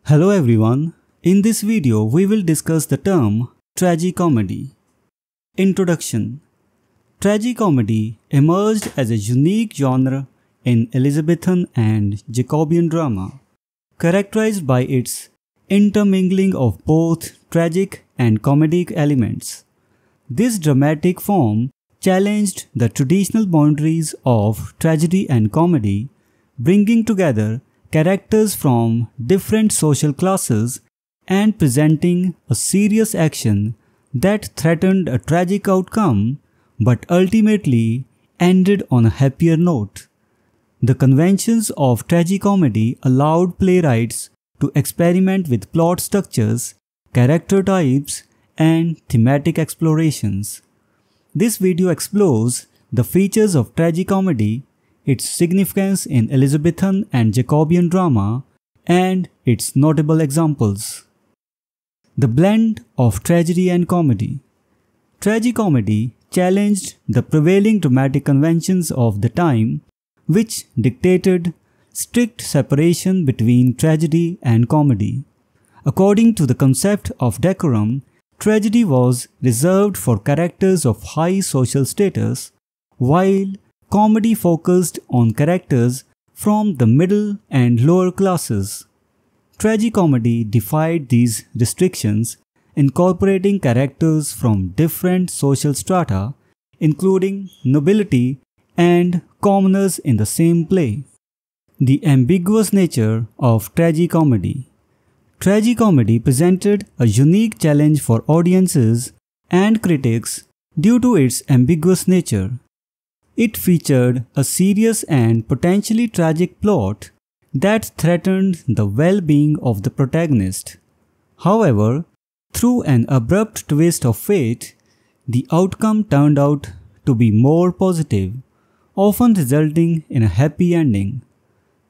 Hello everyone, in this video we will discuss the term tragicomedy. Introduction. Tragicomedy emerged as a unique genre in Elizabethan and Jacobean drama, characterized by its intermingling of both tragic and comedic elements. This dramatic form challenged the traditional boundaries of tragedy and comedy, bringing together characters from different social classes and presenting a serious action that threatened a tragic outcome but ultimately ended on a happier note. The conventions of tragicomedy allowed playwrights to experiment with plot structures, character types, and thematic explorations. This video explores the features of tragicomedy, its significance in Elizabethan and Jacobean drama, and its notable examples. The blend of tragedy and comedy. Tragicomedy challenged the prevailing dramatic conventions of the time, which dictated strict separation between tragedy and comedy. According to the concept of decorum, tragedy was reserved for characters of high social status, while comedy focused on characters from the middle and lower classes. Tragicomedy defied these restrictions, incorporating characters from different social strata, including nobility and commoners in the same play. The ambiguous nature of tragicomedy. Tragicomedy presented a unique challenge for audiences and critics due to its ambiguous nature. It featured a serious and potentially tragic plot that threatened the well-being of the protagonist. However, through an abrupt twist of fate, the outcome turned out to be more positive, often resulting in a happy ending.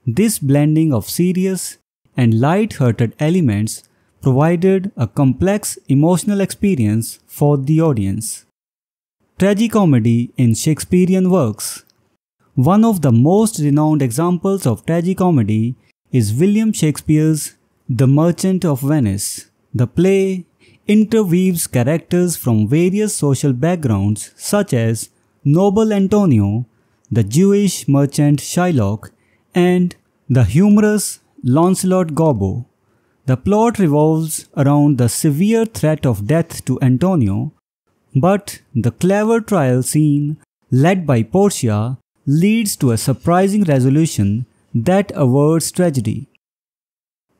This blending of serious and light-hearted elements provided a complex emotional experience for the audience. Tragicomedy in Shakespearean works. One of the most renowned examples of tragicomedy is William Shakespeare's The Merchant of Venice. The play interweaves characters from various social backgrounds such as noble Antonio, the Jewish merchant Shylock, and the humorous Lancelot Gobbo. The plot revolves around the severe threat of death to Antonio, but the clever trial scene led by Portia leads to a surprising resolution that averts tragedy.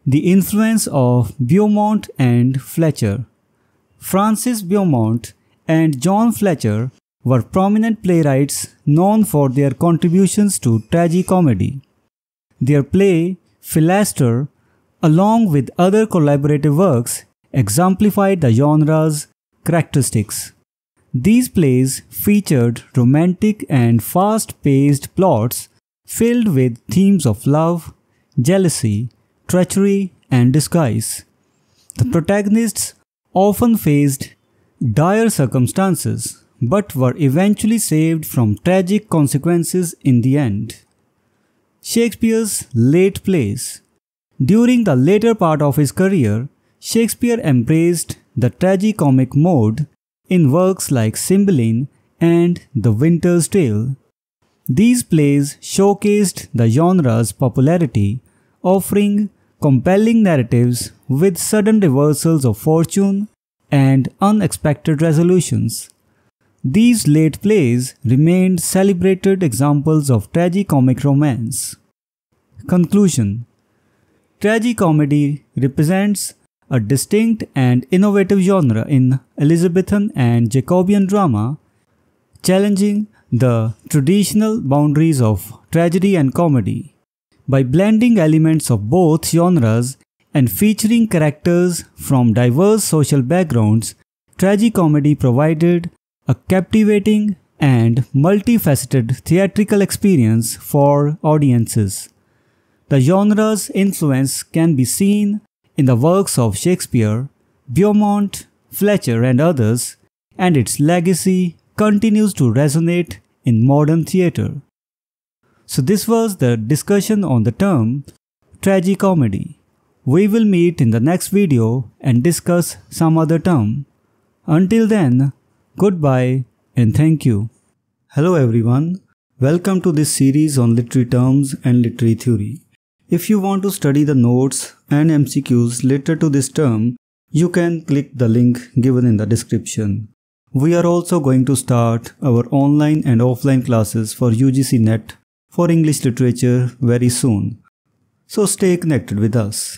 The influence of Beaumont and Fletcher. Francis Beaumont and John Fletcher were prominent playwrights known for their contributions to tragicomedy. Their play, Philaster, along with other collaborative works, exemplified the genre's characteristics. These plays featured romantic and fast-paced plots filled with themes of love, jealousy, treachery, and disguise. The protagonists often faced dire circumstances but were eventually saved from tragic consequences in the end. Shakespeare's late plays. During the later part of his career, Shakespeare embraced the tragicomic mode in works like Cymbeline and The Winter's Tale. These plays showcased the genre's popularity, offering compelling narratives with sudden reversals of fortune and unexpected resolutions. These late plays remained celebrated examples of tragicomic romance. Conclusion. Tragicomedy represents a distinct and innovative genre in Elizabethan and Jacobean drama, challenging the traditional boundaries of tragedy and comedy. By blending elements of both genres and featuring characters from diverse social backgrounds, tragicomedy provided a captivating and multifaceted theatrical experience for audiences. The genre's influence can be seen in the works of Shakespeare, Beaumont, Fletcher, and others, and its legacy continues to resonate in modern theatre. So this was the discussion on the term tragicomedy. We will meet in the next video and discuss some other term. Until then, goodbye and thank you. Hello everyone, welcome to this series on literary terms and literary theory. If you want to study the notes and MCQs related to this term, you can click the link given in the description. We are also going to start our online and offline classes for UGC NET for English literature very soon. So stay connected with us.